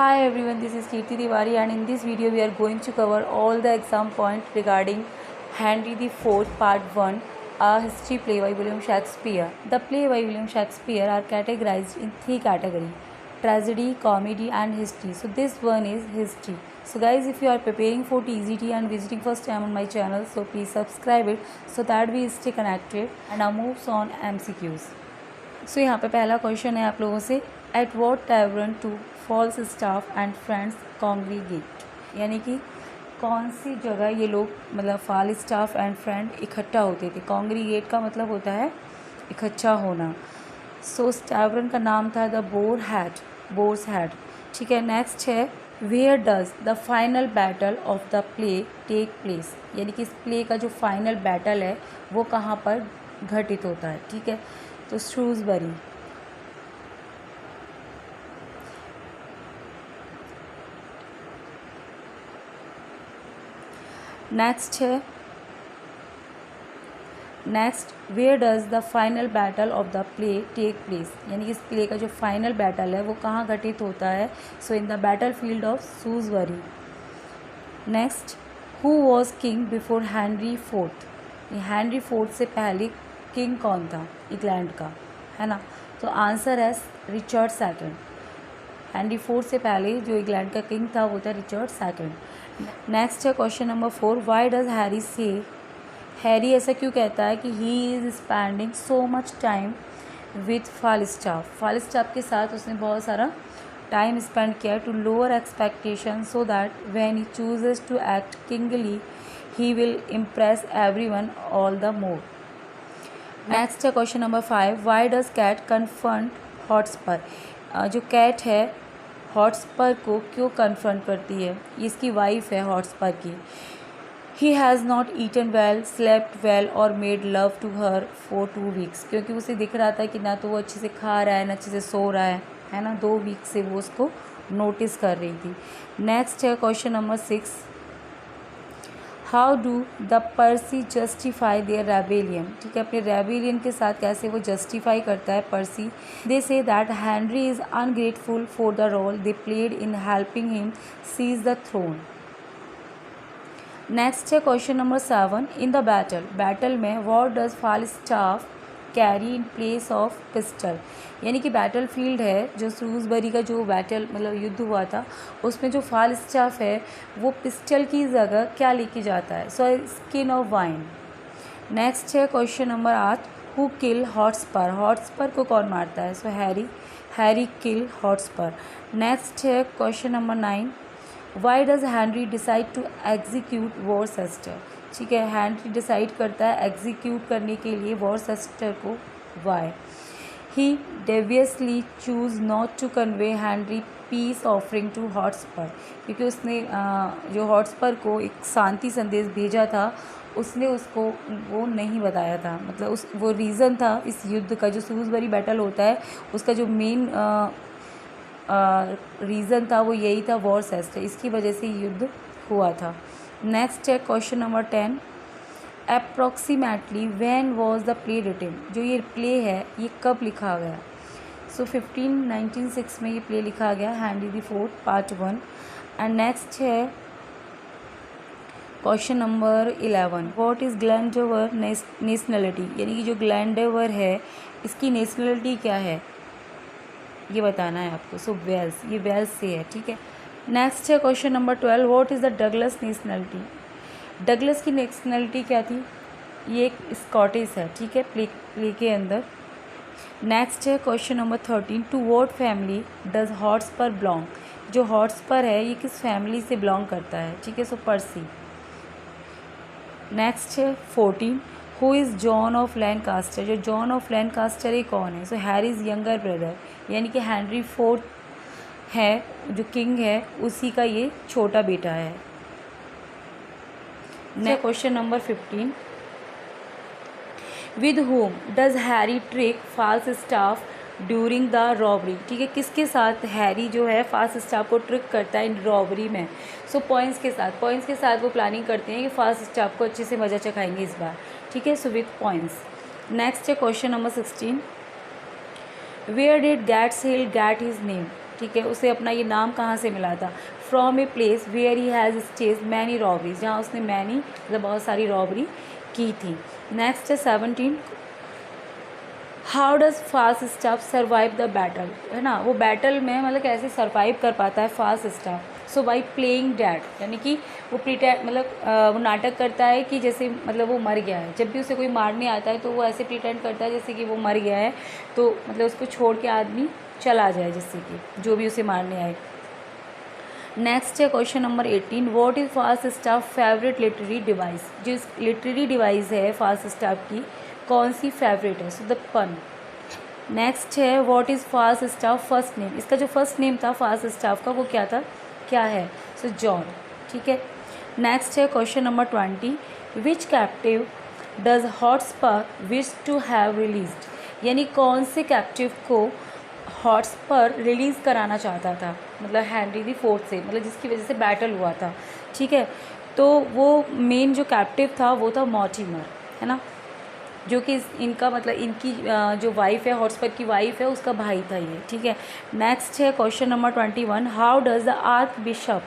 Hi everyone, this is Kirti Tiwari and in this video we are going to cover all the exam points regarding Henry IV Part 1, a history play by William Shakespeare. The play by William Shakespeare are categorized in three categories: tragedy, comedy and history. So this one is history. So guys, if you are preparing for TZT and visiting first time on my channel, so please subscribe it so that we stay connected. And now moves on MCQs. सो यहाँ पे पहला question है आप लोगों से, at what tavern do Falstaff and friends congregate, यानी कि कौन सी जगह ये लोग मतलब फाल्स्टाफ एंड फ्रेंड इकट्ठा होते थे। कॉन्ग्रीगेट का मतलब होता है इकट्ठा होना। सो उस टैवरन का नाम था द बोर्स हेड। ठीक है, नेक्स्ट है where does the final battle of the play take place, यानी कि इस प्ले का जो फाइनल बैटल है वो कहाँ पर घटित होता है। ठीक है, तो Shrewsbury. Next where does the final battle of the play take place, यानी कि इस प्ले का जो फाइनल बैटल है वो कहाँ घटित होता है। So in the battlefield of Shrewsbury. Next, who was king before Henry fourth, Henry fourth से पहले किंग कौन था इंग्लैंड का, है ना। तो आंसर है रिचर्ड सेकंड। हेनरी फोर्थ से पहले जो इंग्लैंड का किंग था वो था रिचर्ड सेकंड। नेक्स्ट है question number 4, why does Harry say, Harry ऐसा क्यों कहता है कि he is spending so much time with Falstaff के साथ उसने बहुत सारा टाइम स्पेंड किया to lower expectation so that when he chooses to act kingly he will impress everyone all the more. Next है question number 5, why does Kate confront Hotspur, जो Kate है Hotspur को क्यों कन्फ्रंट करती है, ये इसकी वाइफ है हॉटस्पर की। He has not eaten well, slept well और made love to her for 2 weeks, क्योंकि उसे दिख रहा था कि ना तो वो अच्छे से खा रहा है ना अच्छे से सो रहा है ना। 2 वीक से वो उसको नोटिस कर रही थी। नेक्स्ट है question number 6, how do the Percy justify their rebellion, ठीक है, अपने रेबेलियन के साथ कैसे वो जस्टिफाई करता है Percy. They say that Henry is ungrateful for the role they played in helping him seize the throne. Next है question number 7, in the battle में what does Falstaff carry in place of pistol, यानी कि battle field है जो श्रूसबरी का जो battle मतलब युद्ध हुआ था उसमें जो फाल्स्टाफ है वो पिस्टल की जगह क्या लेके जाता है। So skin of wine. Next है question number 8, who kill Hotspur को कौन मारता है। So Harry kill Hotspur. Next है question number 9, why does Henry decide to execute Worcester, ठीक है, हेनरी डिसाइड करता है एग्जीक्यूट करने के लिए वॉरचेस्टर को। Why he deviously choose not to convey Henry peace offering to Hotspur, क्योंकि उसने जो हॉटस्पर को एक शांति संदेश भेजा था उसने उसको वो नहीं बताया था, मतलब वो रीज़न था इस युद्ध का। जो श्रूसबरी बैटल होता है उसका जो मेन रीज़न था वो यही था वॉरचेस्टर, इसकी वजह से युद्ध हुआ था। नेक्स्ट है question number 10, approximately when was the play written, जो ये प्ले है ये कब लिखा गया। सो 1906 में ये प्ले लिखा गया, Henry IV part 1। And next है question number 11, what is Glendower nationality, यानी कि जो ग्लैंडोवर है इसकी नेशनलिटी क्या है ये बताना है आपको। सो वेल्स, ये वेल्स से है। ठीक है, नेक्स्ट है question number 12, what is the Douglas nationality, Douglas की नेशनलिटी क्या थी, ये एक स्कॉटिश है। ठीक है, प्ले के अंदर। नेक्स्ट है question number 13, to what family does Hotspur belong, जो हॉटस्पर है ये किस फैमिली से बिलोंग करता है। ठीक है, सो पर्सी। नेक्स्ट है 14, who is John of Lancaster, जो जॉन ऑफ लैंकास्टर ये कौन है। सो हैरीज यंगर ब्रदर, यानी कि हेनरी IV है जो किंग है उसी का ये छोटा बेटा है। Next question number 15, with whom does Harry trick Falstaff during the robbery, ठीक है, किसके साथ हैरी जो है फाल्स्टाफ को ट्रिक करता है इन रॉबरी में। सो पॉइंट्स के साथ वो प्लानिंग करते हैं कि फाल्स्टाफ को अच्छे से मज़ा चखाएंगे इस बार। ठीक है, सो विथ पॉइंट्स। नेक्स्ट है question number 16, where did Gadshill get his name, ठीक है, उसे अपना ये नाम कहाँ से मिला था? From a place where he has stage many robberies, जहाँ उसने मैनी मतलब बहुत सारी रॉबरी की थी। नेक्स्ट है 17, how does fast staff survive the battle, है ना, वो बैटल में मतलब कैसे सर्वाइव कर पाता है fast staff? So by playing dad, यानी कि वो प्रिटेंड मतलब वो नाटक करता है कि जैसे मतलब वो मर गया है। जब भी उसे कोई मारने आता है तो वो ऐसे प्रिटेंड करता है जैसे कि वो मर गया है, तो मतलब उसको छोड़ के आदमी चला जाए, जिससे कि जो भी उसे मारने आए। नेक्स्ट है question number 18, what is fast staff favourite literary device, जो लिटरेरी डिवाइस है फास्ट स्टाफ की कौन सी फेवरेट है? सो द पन। नेक्स्ट है what is fast staff first name, इसका जो फर्स्ट नेम था फास्ट स्टाफ का वो क्या था, क्या है? सो जॉन, ठीक है। नेक्स्ट है question number 20, which captive does Hotspur wish to have released, यानी कौन से कैप्टिव को हॉटस्पर रिलीज़ कराना चाहता था, मतलब हेनरी द फोर्थ से, मतलब जिसकी वजह से बैटल हुआ था, ठीक है। तो वो मेन जो कैप्टिव था वो था मॉर्टिमर, है ना, जो कि इनका मतलब इनकी जो वाइफ है, हॉटस्पर की वाइफ है, उसका भाई था ये, ठीक है। नेक्स्ट है question number 21, how does the archbishop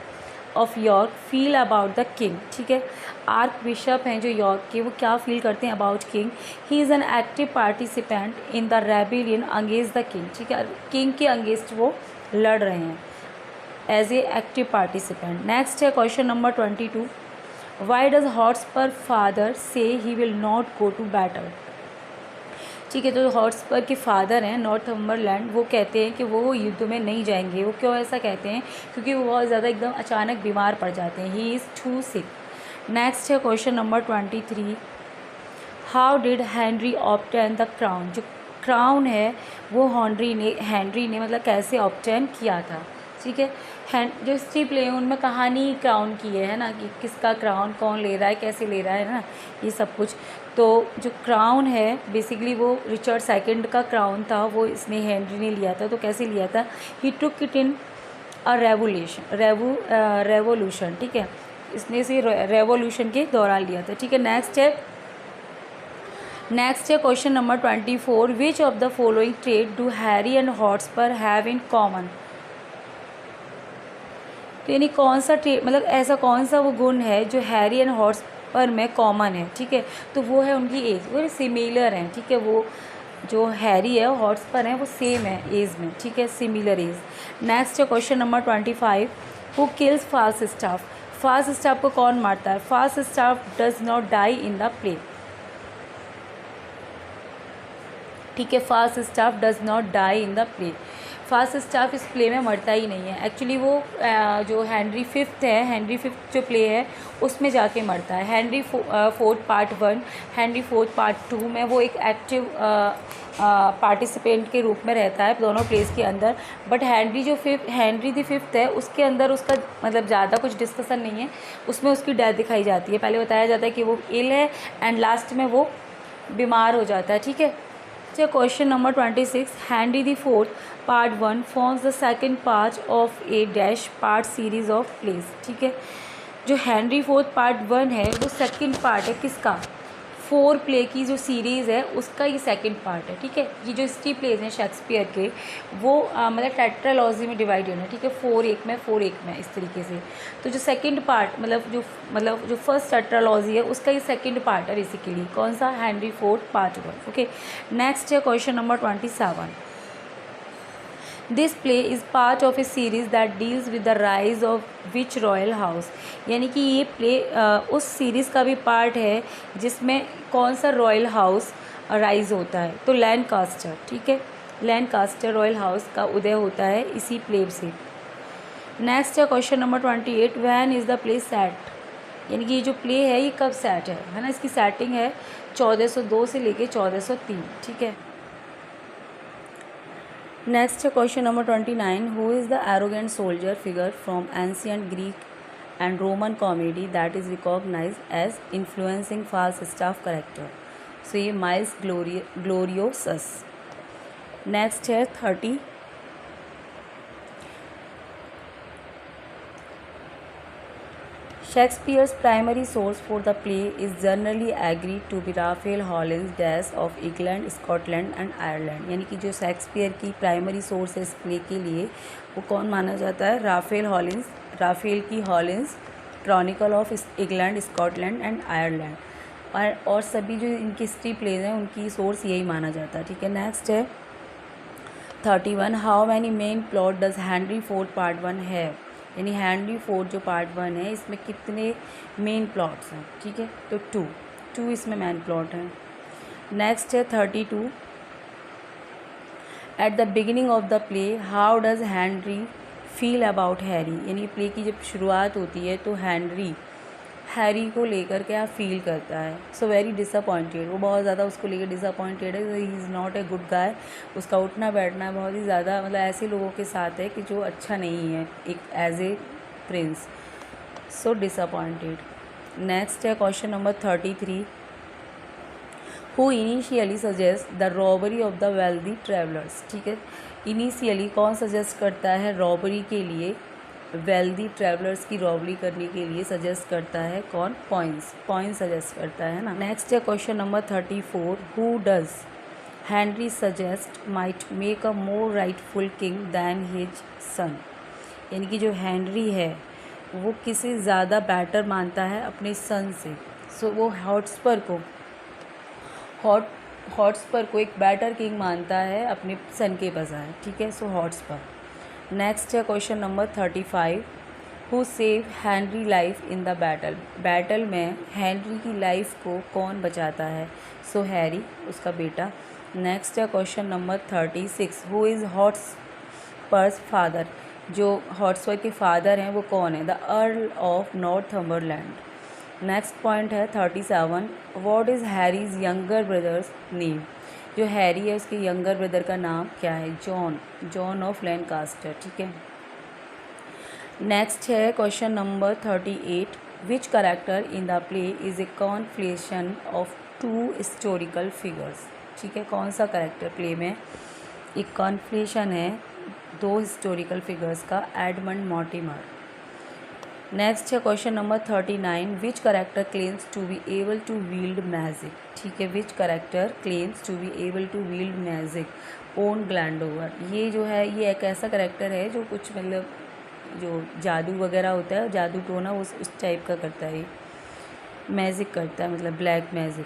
of York feel about the king, ठीक है। आर्क बिशप हैं जो यॉर्क के, वो क्या फील करते हैं about king? He is an active participant in the rebellion against the king, ठीक है, किंग के अगेंस्ट वो लड़ रहे हैं as a active participant. Next है question number 22, why does Hotspur father say he will not go to battle, ठीक है। तो हॉटस्पर के फादर हैं नॉर्थम्बरलैंड, वो कहते हैं कि वो युद्ध में नहीं जाएंगे। वो क्यों ऐसा कहते हैं? क्योंकि वो बहुत ज़्यादा एकदम अचानक बीमार पड़ जाते हैं, he is too sick. Next है question number 23, how did Henry obtain the crown, जो क्राउन है वो हेनरी ने मतलब कैसे ऑब्टेन किया था, ठीक है। जो हिस्ट्री प्ले है उनमें कहानी क्राउन की है ना, कि किसका क्राउन कौन ले रहा है, कैसे ले रहा है ना, ये सब कुछ। तो जो क्राउन है बेसिकली वो रिचर्ड सेकंड का क्राउन था, वो इसने हेनरी ने लिया था। तो कैसे लिया था? ही took it in a revolution, ठीक है, इसने इसे रेवोल्यूशन के दौरान लिया था, ठीक है। नेक्स्ट है question number 24, which of the following trait do Harry and Hotspur have in common, तो यानी कौन सा ट्रेट मतलब ऐसा कौन सा वो गुण है जो हैरी एंड हॉटस्पर में कॉमन है, ठीक है। तो वो है उनकी एज, वो सिमिलर हैं, ठीक है। वो जो हैरी है हॉटस्पर हैं वो सेम है एज में, ठीक है, सिमिलर एज। नेक्स्ट है question number 25, who kills Falstaff, Falstaff को कौन मारता है? Falstaff does not die in the play, ठीक है, Falstaff does not die in the play, Falstaff इस प्ले में मरता ही नहीं है। एक्चुअली वो जो हेनरी फिफ्थ जो प्ले है उसमें जाके मरता है। Henry fourth part 1, Henry fourth part 2 में वो एक एक्टिव पार्टिसिपेंट के रूप में रहता है दोनों प्लेस के अंदर। बट हेनरी द फिफ्थ है उसके अंदर उसका मतलब ज़्यादा कुछ डिस्कशन नहीं है, उसमें उसकी डेथ दिखाई जाती है। पहले बताया जाता है कि वो इल है एंड लास्ट में वो बीमार हो जाता है, ठीक है। तो question number 26, Henry the fourth part 1 forms the second part of A dash part series of place, ठीक है। जो हेनरी फोर्थ पार्ट 1 है वो सेकंड पार्ट है किसका? 4 प्ले की जो सीरीज़ है उसका ये सेकंड पार्ट है, ठीक है। ये जो हिस्ट्री प्लेज हैं शेक्सपियर के वो मतलब टेट्रालॉजी में डिवाइडेड है, ठीक है, 4 एक में 4 एक में इस तरीके से। तो जो सेकंड पार्ट मतलब जो फर्स्ट टेट्रालॉजी है उसका ये सेकंड पार्ट है बेसिकली, कौन सा? Henry fourth part 1, okay. Next है question number 27, this play is part of a series that deals with the rise of which royal house, यानी कि ये प्ले उस सीरीज़ का भी पार्ट है जिसमें कौन सा रॉयल हाउस राइज होता है? तो लैंकास्टर, ठीक है, लैंकास्टर रॉयल हाउस का उदय होता है इसी प्ले से। नेक्स्ट है question number 28, when is the play set, यानी कि ये जो प्ले है ये कब सेट है ना, इसकी सेटिंग है 1402 से लेके 1403, ठीक है। नेक्स्ट है question number 29, who is the arrogant soldier figure from ancient Greek and Roman comedy that is recognised as influencing Falstaff character? So ये माइल्स ग्लोरियोसस। नेक्स्ट है 30, Shakespeare's primary source for the play is generally agreed to be Raphael Hollins's Death of England, Scotland and Ireland। यानी कि जो Shakespeare की primary source है इस play के लिए वो कौन माना जाता है? राफेल की Holinshed chronicle of England, Scotland and Ireland. और सभी जो इनकी हिस्ट्री प्लेज हैं उनकी सोर्स यही माना जाता है। ठीक है, नेक्स्ट है 31। How many main plot does Henry fourth part 1 है? यानी हेनरी फोर्थ जो पार्ट 1 है इसमें कितने मेन प्लॉट्स हैं? ठीक है, तो 2 इसमें मेन प्लॉट हैं। नेक्स्ट है 32। Eight the beginning of the play how does Henry feel about Harry? यानी प्ले की जब शुरुआत होती है तो हैरी को लेकर क्या फील करता है? सो वेरी डिसअपॉइंटेड, वो बहुत ज़्यादा उसको लेकर डिसअपॉइंटेड है। He is not a good guy. उसका उठना बैठना बहुत ही ज़्यादा मतलब ऐसे लोगों के साथ है कि जो अच्छा नहीं है एक as a prince. So disappointed. Next है question number 33। Who initially suggest the robbery of the wealthy travellers? ठीक है, इनिशियली कौन सजेस्ट करता है रॉबरी के लिए? वेल्दी ट्रैवलर्स की रॉबरी करने के लिए सजेस्ट करता है कौन? पॉइंस सजेस्ट करता है ना। नेक्स्ट है question number 34। Who does Henry suggest might make a more rightful king than his son? यानी कि जो हेनरी है वो किसे ज़्यादा बेटर मानता है अपने सन से? सो वो हॉटस्पर को एक बेटर किंग मानता है अपने सन के बजाय। ठीक है, सो हॉटस्पर। नेक्स्ट है question number 35। Who save Henry life in the battle में हेनरी की लाइफ को कौन बचाता है? सो हैरी, उसका बेटा। नेक्स्ट है question number 36। Who is Hotspur's father? जो हॉटस्पर के फादर हैं वो कौन है? The Earl of Northumberland. Next point है 37। What is Harry's younger brother's name? जो हैरी है उसके यंगर ब्रदर का नाम क्या है? John of Lancaster. ठीक है, नेक्स्ट है question number 38। Which character in the play is a conflation of 2 historical figures? ठीक है, कौन सा करेक्टर प्ले में एक कॉन्फ्लेशन है 2 हिस्टोरिकल फिगर्स का? Edmund Mortimer. नेक्स्ट है question number 39। Which character claims to be able to wield magic? ठीक है, which character claims to be able to wield magic? Owen Glendower. ये जो है ये एक ऐसा करेक्टर है जो कुछ मतलब जो जादू वगैरह होता है, जादू टोना उस टाइप का करता है, मैजिक करता है, मतलब ब्लैक मैजिक।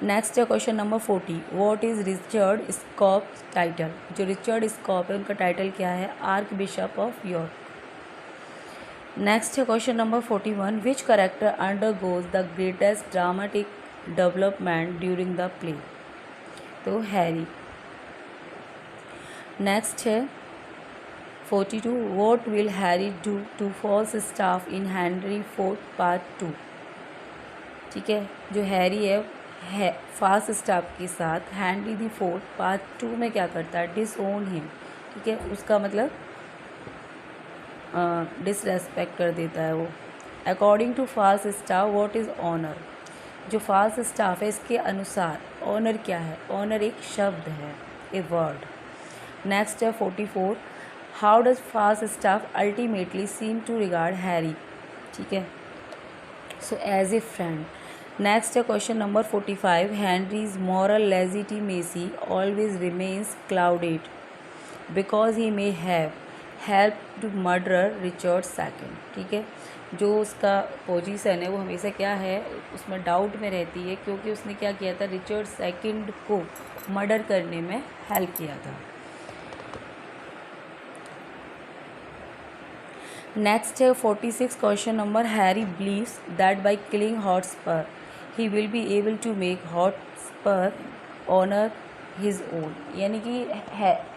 नेक्स्ट है question number 40। What is Richard Scroop title? जो रिचर्ड स्कॉप है उनका टाइटल क्या है? Archbishop of York. Next है question number 41। Which character undergoes the greatest dramatic development during the play? तो हैरी। नेक्स्ट है 42। What will Harry do to Falstaff in Henry fourth part 2? ठीक है, जो Harry है fast staff के साथ Henry the fourth part 2 में क्या करता है? Disown him. ठीक है, उसका मतलब डिसरेस्पेक्ट कर देता है वो। According to Falstaff what is honour? जो फास्ट स्टाफ है इसके अनुसार ऑनर क्या है? ऑनर एक शब्द है, ए वर्ड। नेक्स्ट है 44। How does Falstaff ultimately seem to regard Harry? ठीक है, so as a friend. Next है question number 45। Henry's moral legitimacy always remains clouded because he may have help to murder Richard second. ठीक है, जो उसका position है वो हमेशा क्या है उसमें डाउट में रहती है क्योंकि उसने क्या किया था? रिचर्ड सेकंड को मर्डर करने में हेल्प किया था। नेक्स्ट है 46 question number. Harry believes that by killing Hotspur he will be able to make Hotspur honour his own. यानी कि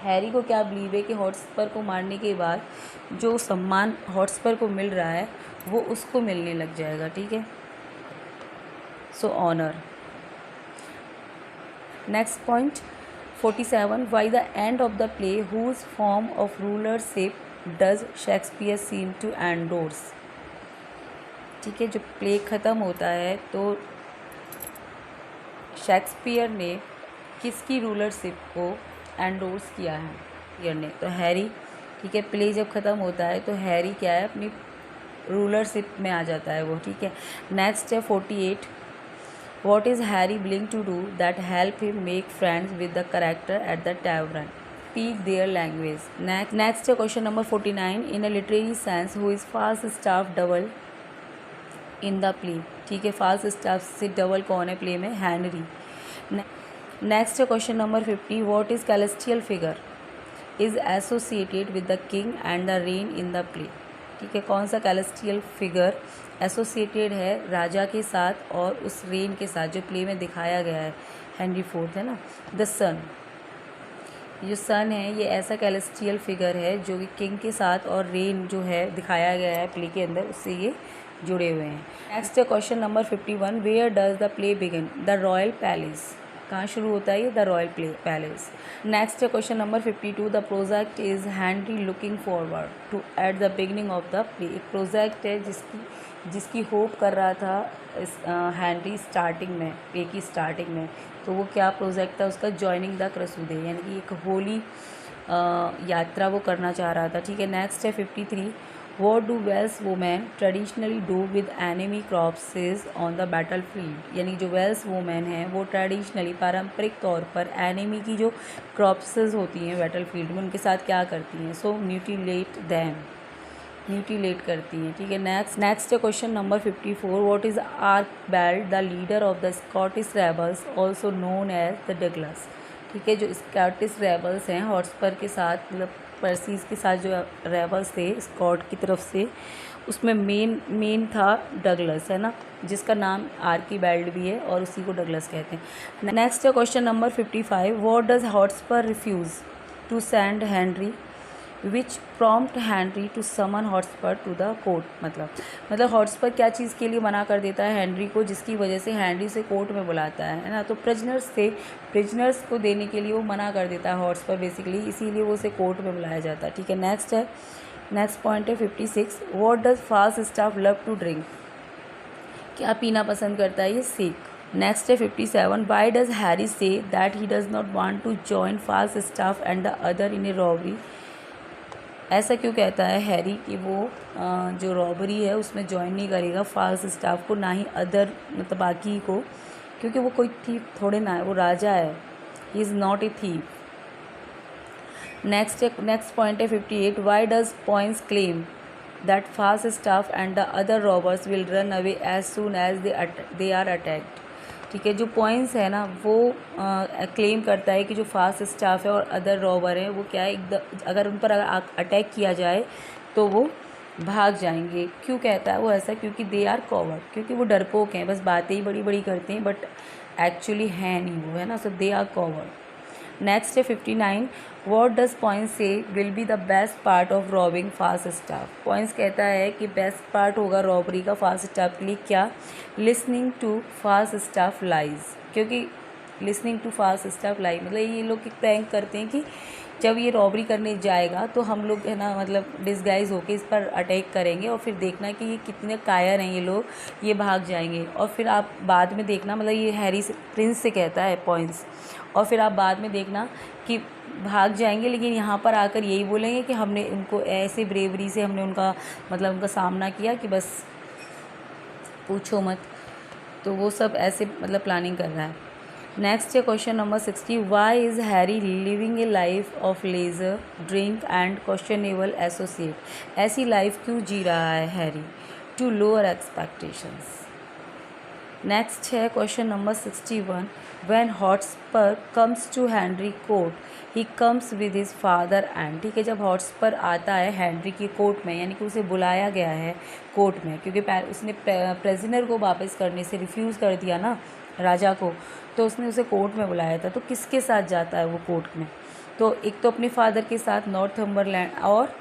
हैरी को क्या बिलीव है कि हॉटस्पर को मारने के बाद जो सम्मान हॉटस्पर को मिल रहा है वो उसको मिलने लग जाएगा। ठीक है, so honour. Next point 47। By the end of the play whose form of rulership does Shakespeare seem to endorse? ठीक है, जब प्ले ख़त्म होता है तो शेक्सपियर ने किसकी रूलरशिप को एंडोर्स किया है? ने तो हैरी। ठीक है, प्ले जब ख़त्म होता है तो हैरी क्या है अपनी रूलरशिप में आ जाता है वो, ठीक है। नेक्स्ट है 48, what is Harry willing to do that help him make friends with the character at the tavern, speak their language. Next है question number 49, in a literary sense who is Falstaff double in the play, ठीक है। Falstaff से double कौन है play में? Henry. Next है question number 50, what is celestial figure is associated with the king and the reign in the play, ठीक है। कौन सा कैलेस्टियल फिगर एसोसिएटेड है राजा के साथ और उस रेन के साथ जो प्ले में दिखाया गया है, हेनरी फोर्थ, है ना। द सन, जो सन है ये ऐसा कैलेस्टियल फिगर है जो कि किंग के साथ और रेन जो है दिखाया गया है प्ले के अंदर, उससे ये जुड़े हुए हैं। नेक्स्ट है question number 51, where does the play begin? The royal palace. कहाँ शुरू होता है ये? The royal palace. नेक्स्ट है question number 52, the project is Henry looking forward to at the beginning of the play. एक प्रोजेक्ट है जिसकी होप कर रहा था हेनरी स्टार्टिंग में, प्ले की स्टार्टिंग में। तो वो क्या प्रोजेक्ट था उसका? जॉइनिंग द क्रसूडे, यानी कि एक होली यात्रा वो करना चाह रहा था, ठीक है। नेक्स्ट है 53, what do Welsh women traditionally do with enemy corpses on the battlefield, यानी जो वेल्स वुमेन हैं वो ट्रेडिशनली पारंपरिक तौर पर एनिमी की जो क्रॉप्सेज होती हैं बैटल फील्ड में उनके साथ क्या करती हैं? सो म्यूटिलेट दैम, म्यूटिलेट करती हैं, ठीक है। नेक्स्ट है question number 54, what is Archibald the leader of the Scottish rebels also known as the Douglas, ठीक है। जो स्कॉटिश रेबल्स हैं हॉट्सपर के साथ, मतलब पर्सीज के साथ जो रेबल्स थे स्कॉट की तरफ से, उसमें मेन था डगलस, है ना, जिसका नाम आर्कीबेल्ट भी है और उसी को डगलस कहते हैं। नेक्स्ट है question number 55, what does Hotspur refuse to send Henry which prompt Henry to summon Hotspur to the court, मतलब हॉट्सपर क्या चीज़ के लिए मना कर देता है हेनरी को, जिसकी वजह से हेनरी से कोर्ट में बुलाता है ना। तो प्रिजनर्स को देने के लिए वो मना कर देता है हॉट्सपर बेसिकली, इसीलिए वो उसे कोर्ट में बुलाया जाता है, ठीक है। नेक्स्ट पॉइंट है 56, what does Falstaff love to drink, क्या पीना पसंद करता है? ये सेक। नेक्स्ट है 57, why does Harry say that he does not want to join Falstaff and the other in a robbery, ऐसा क्यों कहता है हैरी कि वो जो रॉबरी है उसमें ज्वाइन नहीं करेगा फाल्सस्टाफ को, ना ही अदर मतलब बाकी को, क्योंकि वो कोई थीफ थोड़े ना है, वो राजा है, he is not a thief. Next point है 58, why does Poins claim that Falstaff and the other robbers will run away as soon as they are attacked, ठीक है। जो पॉइंट्स है ना वो क्लेम करता है कि जो फाल्सस्टाफ है और अदर रॉबर हैं वो क्या है, अगर उन पर अटैक किया जाए तो वो भाग जाएंगे। क्यों कहता है वो ऐसा? क्योंकि दे आर कॉवर्ड, क्योंकि वो डरपोक हैं, बस बातें ही बड़ी बड़ी करते हैं बट एक्चुअली है नहीं वो, है ना। So they are coward. Next है 59, what does Poins say will be the best part of robbing Falstaff, Poins कहता है कि बेस्ट पार्ट होगा रॉबरी का फाल्सस्टाफ के लिए, क्या? लिसनिंग टू फाल्सस्टाफ लाइज, क्योंकि लिसनिंग टू फाल्सस्टाफ लाइज मतलब ये लोग प्रैंक करते हैं कि जब ये रॉबरी करने जाएगा तो हम लोग, है ना, मतलब डिस्गाइज होके इस पर अटैक करेंगे और फिर देखना कि ये कितने कायर हैं ये लोग, ये भाग जाएंगे। और फिर आप बाद में देखना, मतलब ये हैरी से प्रिंस से कहता है पॉइंट्स, और फिर आप बाद में देखना कि भाग जाएंगे लेकिन यहाँ पर आकर यही बोलेंगे कि हमने उनको ऐसे ब्रेवरी से हमने उनका उनका सामना किया कि बस पूछो मत। तो वो सब ऐसे प्लानिंग कर रहा है। नेक्स्ट है question number 60, why is Harry living a life of leisure drink and questionable associate, ऐसी लाइफ क्यों जी रहा है Harry? To lower expectations. Next है question number 61, when Hotspur comes to Henry court he comes with his father and, ठीक है। जब Hotspur आता है हेनरी की कोर्ट में, यानी कि उसे बुलाया गया है कोर्ट में, क्योंकि उसने प्रिजनर को वापस करने से रिफ्यूज़ कर दिया ना राजा को, तो उसने उसे कोर्ट में बुलाया था। तो किसके साथ जाता है वो कोर्ट में? तो एक तो अपने फादर के साथ नॉर्थम्बरलैंड, और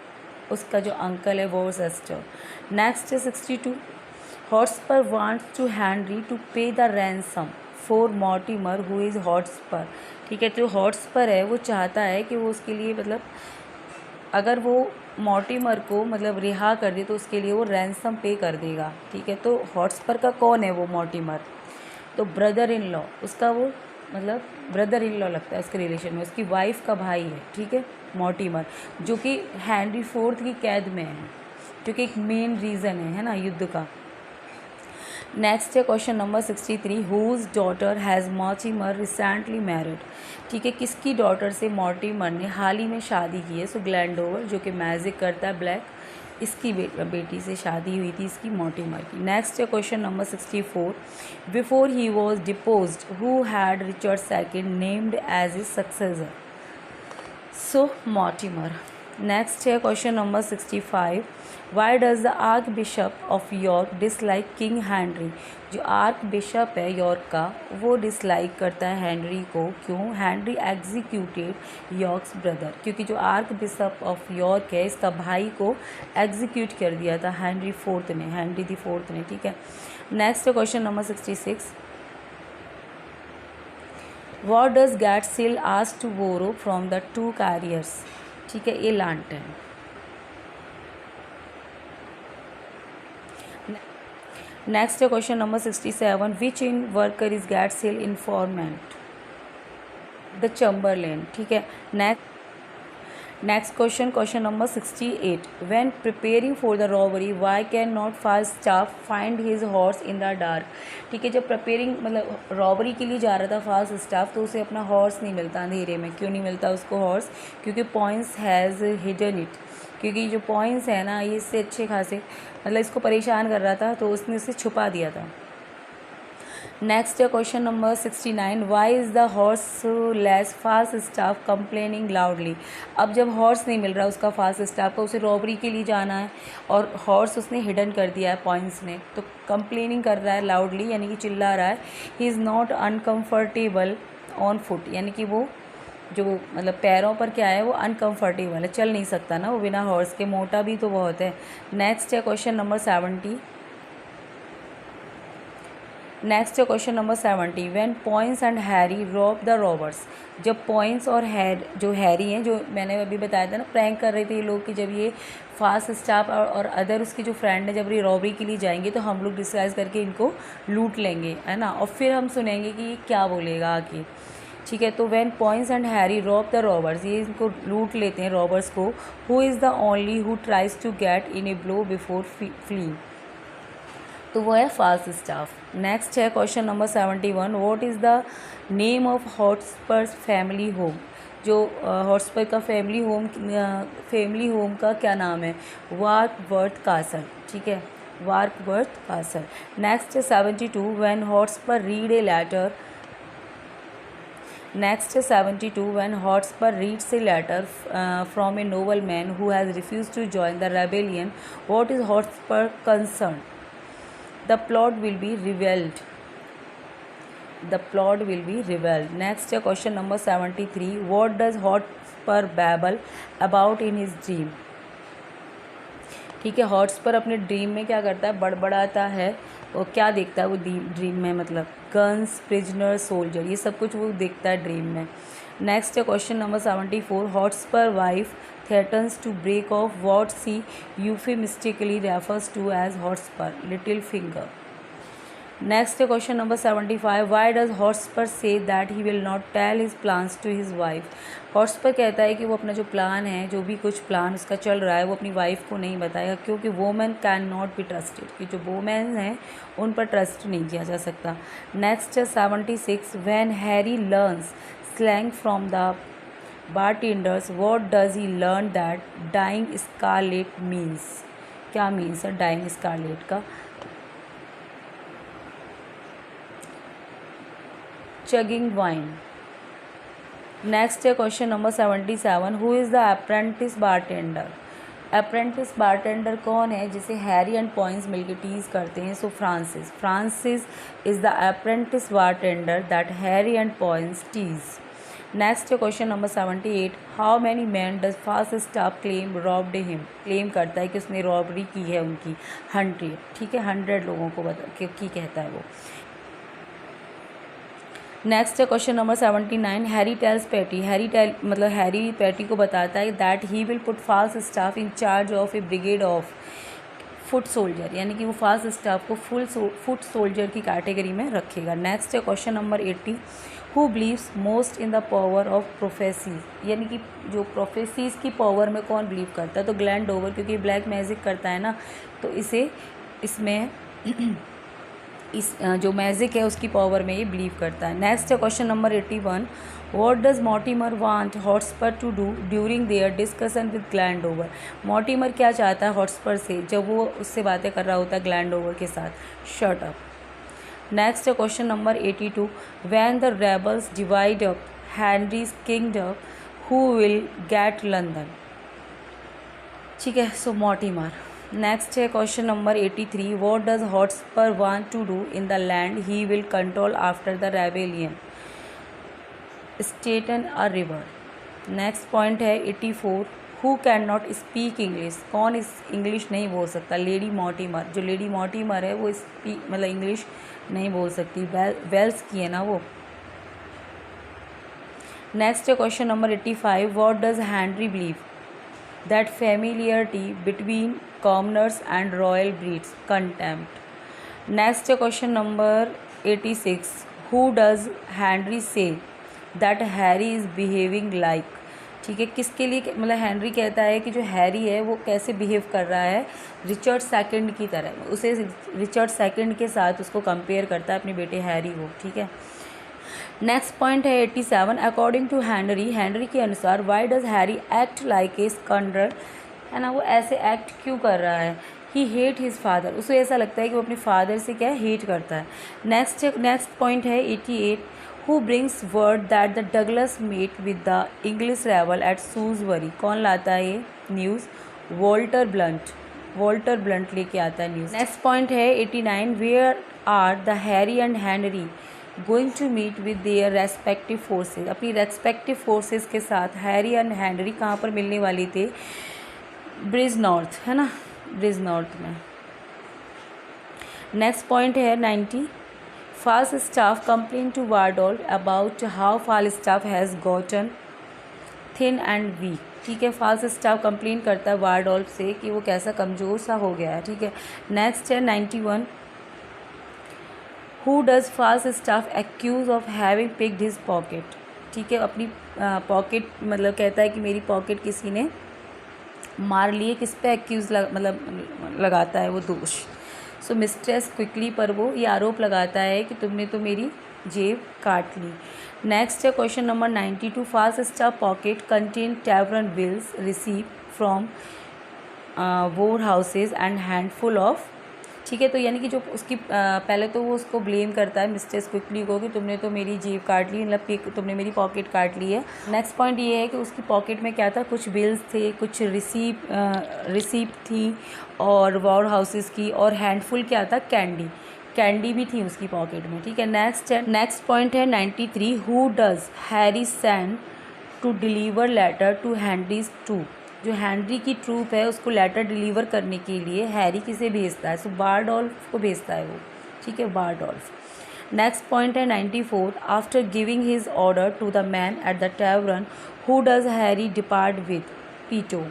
उसका जो अंकल है वोर्सेस्टर। नेक्स्ट है 62, Hotspur wants to Henry to pay the ransom for Mortimer who is Hotspur, ठीक है। जो हॉट्सपर है वो चाहता है कि वो उसके लिए अगर वो मॉर्टिमर को रिहा कर दे तो उसके लिए वो रैंसम पे कर देगा, ठीक है। तो हॉट्सपर का कौन है वो मॉर्टिमर? तो ब्रदर इन लॉ, उसका वो ब्रदर इन लॉ लगता है उसके रिलेशन में, उसकी वाइफ का भाई है, ठीक है, मॉर्टिमर, जो कि हेनरी फोर्थ की कैद में है। क्योंकि एक मेन रीज़न है ना युद्ध का। नेक्स्ट है question number 63, whose daughter has Mortimer recently married. ठीक है, किसकी डॉटर से मॉर्टिमर ने हाल ही में शादी की है? सो ग्लैंडोवर, जो कि मैजिक करता है ब्लैक, इसकी बेटी से शादी हुई थी इसकी, मॉर्टिमर की। नेक्स्ट है question number 64, before he was deposed who had Richard second named as a successor? So Mortimer. Next है question number 65, why does the archbishop of York dislike king Henry? जो archbishop है York का, वो dislike करता है Henry को, क्यों? Henry executed यॉर्क्स brother, क्योंकि जो आर्क बिशप ऑफ यॉर्क है इसका भाई को एग्जीक्यूट कर दिया था हैंनरी द फोर्थ ने। ठीक है, next question number 66, What does Gatsil ask to borrow from the two carriers? ठीक है, ये lantern। नेक्स्ट है question number 67, which inn worker is Gatsil informant? The chamberlain. ठीक है, next question number 68, when preparing for the robbery why can not Falstaff find his horse in the dark? ठीक है, जब preparing मतलब robbery के लिए जा रहा था फाल्स्टाफ, तो उसे अपना हॉर्स नहीं मिलता अंधेरे में। क्यों नहीं मिलता उसको हॉर्स? क्योंकि पॉइंट्स हैज़ हिडन इट, क्योंकि जो पॉइंट्स है ना ये इससे अच्छे खासे मतलब इसको परेशान कर रहा था, तो उसने इसे छुपा दिया था। नेक्स्ट है question number 69, why is the horseless Falstaff complaining loudly? अब जब हॉर्स नहीं मिल रहा उसका फाल्स्टाफ का, उसे रॉबरी के लिए जाना है और हॉर्स उसने हिडन कर दिया है पॉइंट्स ने, तो कंप्लेनिंग कर रहा है लाउडली, यानी कि चिल्ला रहा है। He is not uncomfortable on foot, यानी कि वो जो मतलब पैरों पर क्या है वो अनकम्फर्टेबल है, चल नहीं सकता ना वो बिना हॉर्स के, मोटा भी तो बहुत है। नेक्स्ट है क्वेश्चन नंबर 70, नेक्स्ट है question number 70, when Poins and Harry rob the robbers? जब पॉइंट्स और जो हैरी हैं, जो मैंने अभी बताया था ना प्रैंक कर रहे थे ये लोग, कि जब ये फाल्स्टाफ और अदर उसकी जो फ्रेंड है जब ये रॉबरी के लिए जाएंगे तो हम लोग डिस्गाइज करके इनको लूट लेंगे, है ना, और फिर हम सुनेंगे कि ये क्या बोलेगा आके। ठीक है, तो when Poins and Harry rob the robbers, ये इनको लूट लेते हैं रॉबर्स को। Who is the only who tries to get in a blow before fleeing? तो वो है फाल्स्टाफ। नेक्स्ट है question number 71, what is the name of Hotspur's family home? जो हॉटस्पर का फैमिली होम का क्या नाम है? Warkworth Castle. ठीक है, वार्कवर्थ कासल। नेक्स्ट है 72, when Hotspur read a letter. Next है 72, when Hotspur reads a letter from a noble man who has refuse to join the rebellion, what is Hotspur concern? The plot will be revealed. The plot will be revealed. Next है question number 73, what does Hotspur babble about in his dream? ठीक है, Hotspur अपने dream में क्या करता है? बड़बड़ाता है। और क्या देखता है वो ड्रीम में? मतलब गन्स, प्रिजनर, सोल्जर, ये सब कुछ वो देखता है ड्रीम में। नेक्स्ट है question number 74, Hotspur wife threatens to break off what she euphemistically refers to as Hotspur, little finger. Next question number 75, why does Hotspur say that he will not tell his plans to his wife? Hotspur कहता है कि वो अपना जो plan है, जो भी कुछ प्लान उसका चल रहा है, वो अपनी वाइफ को नहीं बताएगा, क्योंकि women can not be trusted, कि जो वोमेन हैं उन पर ट्रस्ट नहीं किया जा सकता। नेक्स्ट है 76, when Harry learns slang from the bartenders, what does he learn that dying scarlet means? क्या मीन्स है डाइंग स्कारलेट का? Chugging wine. नेक्स्ट है question number 77, who is the apprentice bartender? Apprentice bartender कौन है जिसे Harry and Poins मिलकर tease करते हैं? So Francis is the apprentice bartender that Harry and Poins tease. Next question number 78, how many man does Falstaff claim robbed him? Claim करता है कि उसने रॉबरी की है उनकी 100। ठीक है, 100 लोगों को की कहता है वो। Next question number 79, Harry tells Peto, Harry Peto को बताता है that he will put Falstaff in charge of a brigade of foot soldier, यानी कि वो फाल्स्टाफ को फुट सोल्जर की कैटेगरी में रखेगा। नेक्स्ट है question number 80, who believes most in the power of prophecies, यानी कि जो प्रोफेसीज की पावर में कौन बिलीव करता है, तो ग्लैंडोवर, क्योंकि ब्लैक मैजिक करता है ना, तो इसे इसमें इस जो मैजिक है उसकी पावर में ये बिलीव करता है। नेक्स्ट है question number 81, what does Mortimer want Hotspur to do during their discussion with Glendower. Mortimer क्या चाहता है हॉटस्पर से जब वो उससे बातें कर रहा होता है ग्लैंडोवर के साथ, शट अप। नेक्स्ट है question number 82, when the rebels divide up Henry's kingdom who will get London. ठीक है, सो मॉर्टिमर। नेक्स्ट है question number 83, what does Hotspur want to do in the land he will control after the rebellion, straighten a river. Next point है 84, who can not speak English, कौन इस English नहीं बोल सकता, lady Mortimer. जो lady Mortimer है वो मतलब इंग्लिश नहीं बोल सकती, वेल्स की है ना वो। नेक्स्ट है question number 85, what does Henry believe that familiarity between commoners and royal breeds contempt. Next है question number 86, who does Henry say that Harry is behaving like. ठीक है, किसके लिए, मतलब हेनरी कहता है कि जो हैरी है वो कैसे बिहेव कर रहा है, रिचर्ड सेकंड की तरह, उसे रिचर्ड सेकंड के साथ उसको कंपेयर करता है अपने बेटे हैरी को। ठीक है, नेक्स्ट पॉइंट है 87, अकॉर्डिंग टू हेनरी, हेनरी के अनुसार why does Harry act like a scoundrel, है ना, वो ऐसे एक्ट क्यों कर रहा है, ही हेट हिज फादर, उसे ऐसा लगता है कि वो अपने फादर से क्या हेट करता है। नेक्स्ट पॉइंट है 88, who brings word that the Douglas met with the English rebel at Shrewsbury, कौन लाता है ये न्यूज़, वॉल्टर ब्लंट लेके आता है न्यूज़। नेक्स्ट पॉइंट है 89, where are the Harry and Henry going to meet with their respective forces, अपनी respective forces के साथ हैरी एंड हेनरी कहाँ पर मिलने वाली थे, ब्रिज नॉर्थ, है ना, ब्रिज नॉर्थ में। नेक्स्ट पॉइंट है 90, Falstaff complain to Bardolph about how Falstaff has gotten thin and weak. ठीक है, फाल्स्टाफ कंप्लेन करता है वारडोल्फ से कि वो कैसा कमज़ोर सा हो गया है। ठीक है, नेक्स्ट है 91, who does Falstaff accuse of having picked his pocket. ठीक है, अपनी पॉकेट मतलब कहता है कि मेरी पॉकेट किसी ने मार लिए, किस पे एक्यूज़ मतलब लगाता है वो दोष, सो मिस्ट्रेस क्विकली पर वो ये आरोप लगाता है कि तुमने तो मेरी जेब काट ली। नेक्स्ट है question number 92, Falstaff pocket contain tavern bills receive from whore houses and handful of. ठीक है, तो यानी कि जो उसकी पहले तो वो उसको ब्लेम करता है मिस्ट्रेस क्विकली को कि तुमने तो मेरी जेब काट ली, मतलब तुमने मेरी पॉकेट काट ली है। नेक्स्ट पॉइंट ये है कि उसकी पॉकेट में क्या था, कुछ बिल्स थे, कुछ रिसीप्ट थी और वॉर हाउसेस की, और हैंडफुल क्या था, कैंडी भी थी उसकी पॉकेट में। ठीक है, नेक्स्ट पॉइंट है 93, who does Harry send to deliver letter to Henry's troop. जो हेनरी की ट्रूप है उसको लेटर डिलीवर करने के लिए हैरी किसे भेजता है, सो बारडोल्फ को भेजता है वो। ठीक है, बारडोल्फ। नेक्स्ट पॉइंट है 94, after giving his order to the man at the tavern who does Harry depart with, Peto.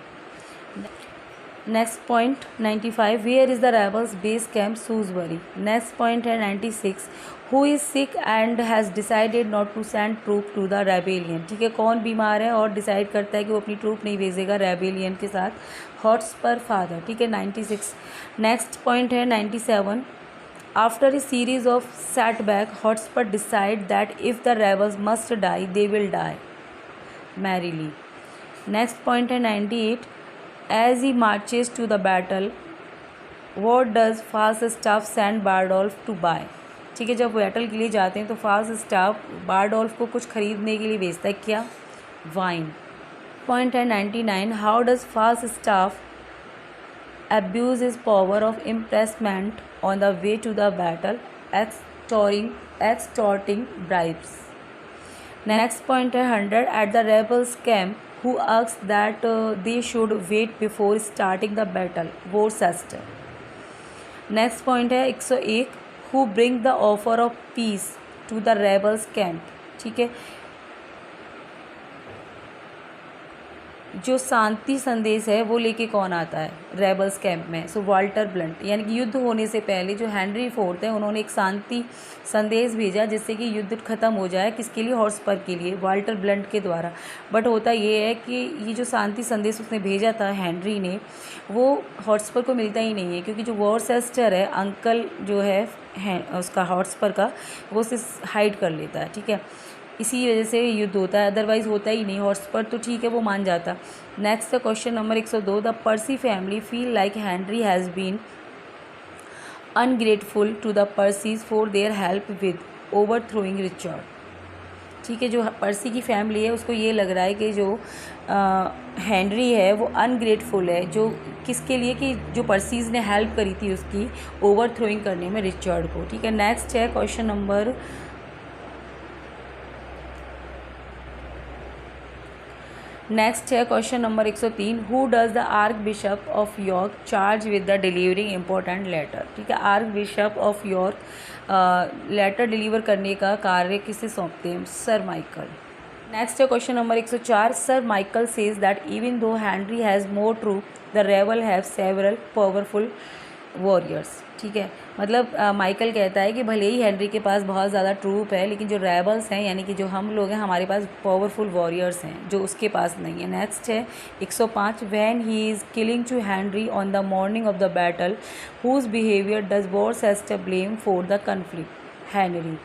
Next point 95, where is the rebels base camp, Shrewsbury. Next point है 96, who is sick and has decided not to send troop to the rebellion. ठीक है, कौन बीमार है और decide करता है कि वो अपनी ट्रूप नहीं भेजेगा रेबेलियन के साथ, हॉटस्पर फादर। ठीक है, 96। नेक्स्ट पॉइंट है 97, after a series of setback Hotspur decide that if the rebels must die they will die merrily. Next point है 98, as he marches to the battle what does फाल्स्टाफ send बारडोल्फ to buy। ठीक है, जब battle के लिए जाते हैं तो फाल्स्टाफ बारडोल्फ को कुछ खरीदने के लिए भेजता है, क्या, वाइन। पॉइंट है 99, how does Falstaff abuse his power of impressment on the way to the battle, extorting bribes। Next point है 100, at the rebels camp who asked that they should wait before starting the battle, Worcester। Next point है 101, who bring the offer of peace to the rebels camp। ठीक है, जो शांति संदेश है वो लेके कौन आता है रेबल्स कैंप में? सो वाल्टर ब्लंट, यानी कि युद्ध होने से पहले जो हेनरी फोर्थ है उन्होंने एक शांति संदेश भेजा जिससे कि युद्ध खत्म हो जाए। किसके लिए? हॉट्सपर के लिए, वाल्टर ब्लंट के द्वारा। बट होता ये है कि ये जो शांति संदेश उसने भेजा था हेनरी ने, वो हॉट्सपर को मिलता ही नहीं है, क्योंकि जो वॉरचेस्टर है अंकल जो है उसका हॉट्सपर का, वो उसे हाइड कर लेता है। ठीक है, इसी वजह से युद्ध होता है, अदरवाइज होता ही नहीं। हॉट्सपर तो ठीक है वो मान जाता। Next question number 102, the Percy family feel like Henry has been ungrateful to the Percys for their help with overthrowing Richard. ठीक है, जो पर्सी की फैमिली है उसको ये लग रहा है कि जो हेनरी है वो अनग्रेटफुल है, जो किसके लिए? कि जो पर्सीज ने हेल्प करी थी उसकी ओवरथ्रोइंग करने में रिचर्ड को। ठीक है, नेक्स्ट है question number question number 103, who does the archbishop of York charge with the delivering important letter. ठीक है, archbishop of York letter deliver करने का कार्य किसे सौंपते हैं? Sir Michael. नेक्स्ट है question number 104, sir Michael says that even though Henry has more troop the rebel have several powerful warriors. ठीक है, मतलब माइकल कहता है कि भले ही हेनरी के पास बहुत ज़्यादा ट्रूप है, लेकिन जो रेबल्स हैं यानी कि जो हम लोग हैं हमारे पास पावरफुल वॉरियर्स हैं जो उसके पास नहीं है। नेक्स्ट है 105, when he is killing to Henry on the morning of the battle whose behaviour does Worcester blame for the conflict? Henry.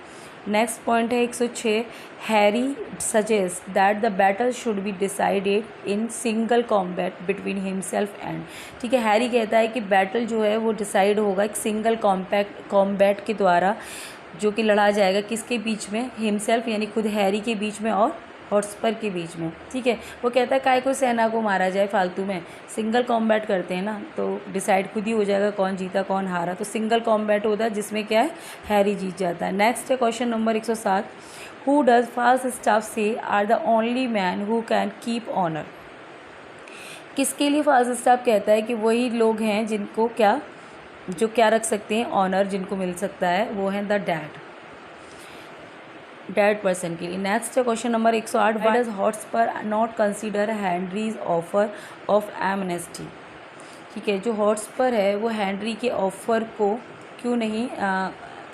Next point है 106, Harry suggest that the battle should be decided in single combat between himself and. ठीक है, Harry कहता है कि battle जो है वो decide होगा एक सिंगल कॉम्बैट के द्वारा, जो कि लड़ा जाएगा किसके बीच में? हिमसेल्फ यानी खुद हैरी के बीच में और हॉट्सपर के बीच में। ठीक है, वो कहता है काय को सेना को मारा जाए फालतू में, सिंगल कॉम्बैट करते हैं ना, तो डिसाइड खुद ही हो जाएगा कौन जीता कौन हारा। तो सिंगल कॉम्बैट होता है जिसमें क्या है हैरी जीत जाता है। नेक्स्ट है question number 107, who does Falstaff say are the only man who can keep honour. किसके लिए फाल्स्टाफ कहता है कि वही लोग हैं जिनको क्या रख सकते हैं? ऑनर जिनको मिल सकता है वो है द डेड पर्सन के लिए। नेक्स्ट है question number 108, why does Hotspur not consider Henrys offer of amnesty. ठीक है, जो हॉट्सपर है वो हेनरी के ऑफर को क्यों नहीं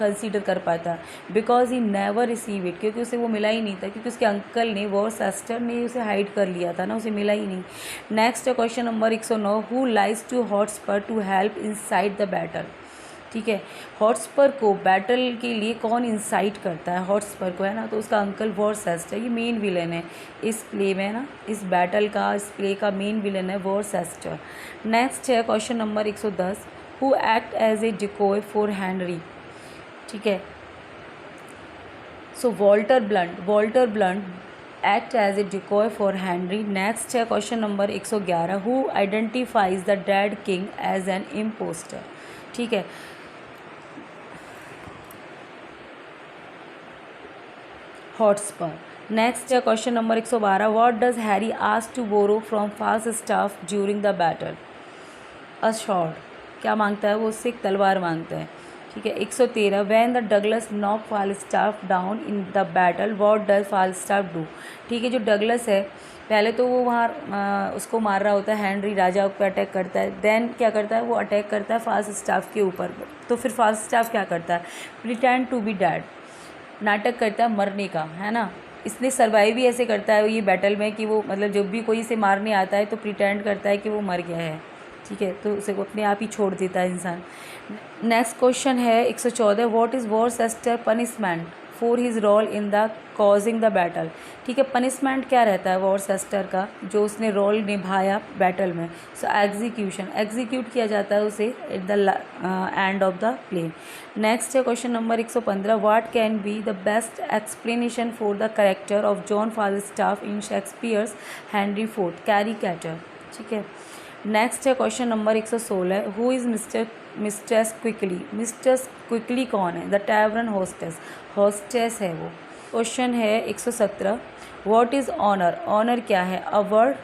कंसीडर कर पाता? Because he never receive it, क्योंकि उसे वो मिला ही नहीं था, क्योंकि उसके अंकल ने वॉरचेस्टर ने उसे हाइड कर लिया था ना, उसे मिला ही नहीं। नेक्स्ट है question number 109, who lies to Hotspur to help inside the battle. ठीक है, हॉट्सपर को बैटल के लिए कौन इंसाइट करता है? हॉट्सपर को, है ना, तो उसका अंकल वॉरचेस्टर, ये मेन विलन है इस प्ले में ना, इस बैटल का, इस प्ले का मेन विलन है वॉरचेस्टर। नेक्स्ट है question number 110, who act as a decoy for Henry. ठीक है, so Walter Blunt act as a decoy for Henry. Next है question number 111, who identifies the dead king as an impostor. ठीक है, Hotspur. Next है question number 112, what does Harry ask to borrow from Falstaff during the battle? A sword. क्या मांगता है वो? उससे एक तलवार मांगता है। ठीक है, 113, when the Douglas knock Falstaff down in the battle what does Falstaff do. ठीक है, जो डगलस है पहले तो वो वहाँ उसको मार रहा होता है, हेनरी राजा पर अटैक करता है, देन क्या करता है वो अटैक करता है फाल्स्टाफ के ऊपर। तो फिर फाल्स्टाफ क्या करता है? प्रिटेंड टू बी डेड, नाटक करता है मरने का, है ना। इसने सर्वाइव भी ऐसे करता है ये बैटल में कि वो मतलब जब भी कोई इसे मारने आता है तो प्रिटेंड करता है कि वो मर गया है। ठीक है, तो उसे को अपने आप ही छोड़ देता है इंसान। नेक्स्ट क्वेश्चन है 114, what is Worcester punishment for his role in the causing the battle. ठीक है, पनिशमेंट क्या रहता है वॉरचेस्टर का जो उसने रोल निभाया बैटल में? सो एग्जीक्यूशन, एग्जीक्यूट किया जाता है उसे at the end of the play. Next है question number 115, what can be the best explanation for the character of John Falstaff in Shakespeare's Henry fourth caricature. ठीक है, next है question number 116, who is Mistress Quickly. Mistress Quickly कौन है? The tavern hostess है वो। Question है 117, what is honour. Honour क्या है? अ वर्ड,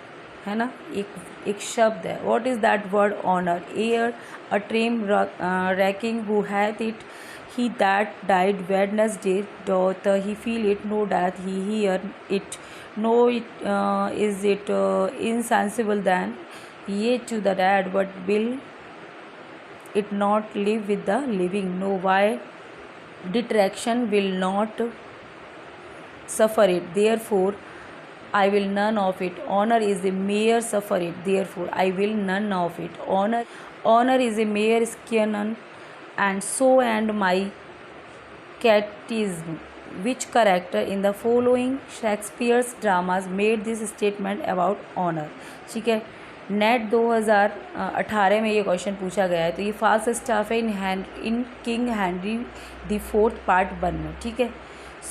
है ना, एक शब्द है। What is that word? Honour. Air a trim reckoning who hath it he that died Wednesday doth he feel it, no death he hear it no is it insensible then ye to the dead but will it not live with the living? No, why detraction will not suffer it, therefore I will none of it. Honor is a mere suffer it, therefore I will none of it. Honor is a mere scion, and so and my catechism. Which character in the following Shakespeare's dramas made this statement about honor? ठीक है, net 2018 में ये question पूछा गया है, तो ये Falstaff है in King Henry the fourth part 1 में, ठीक है।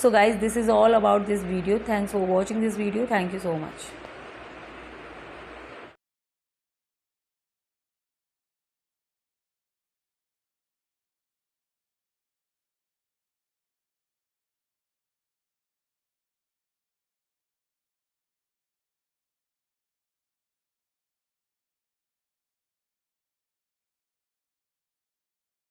So guys, this is all about this video. Thanks for watching this video. Thank you so much.